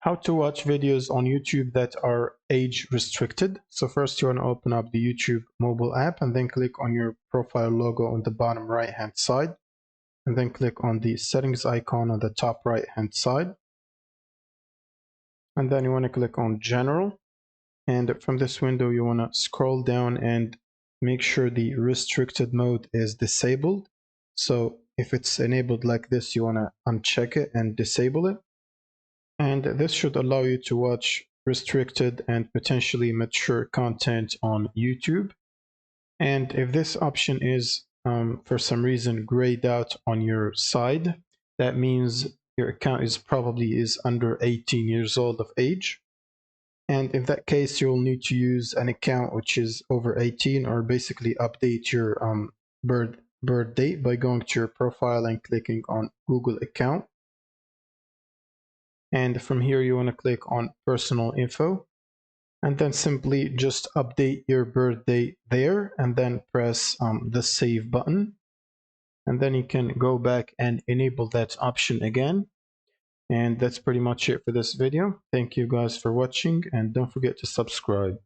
How to watch videos on YouTube that are age restricted. So first you want to open up the YouTube mobile app and then click on your profile logo on the bottom right hand side, and then click on the settings icon on the top right hand side, and then you want to click on general, and from this window you want to scroll down and make sure the restricted mode is disabled. So if it's enabled like this, you want to uncheck it and disable it. And this should allow you to watch restricted and potentially mature content on YouTube. And if this option is for some reason grayed out on your side, that means your account is probably under 18 years old of age. And in that case, you'll need to use an account which is over 18, or basically update your birth date by going to your profile and clicking on Google account. And from here, you want to click on personal info, and then simply just update your birth date there, and then press the save button. And then you can go back and enable that option again. And that's pretty much it for this video. Thank you guys for watching, and don't forget to subscribe.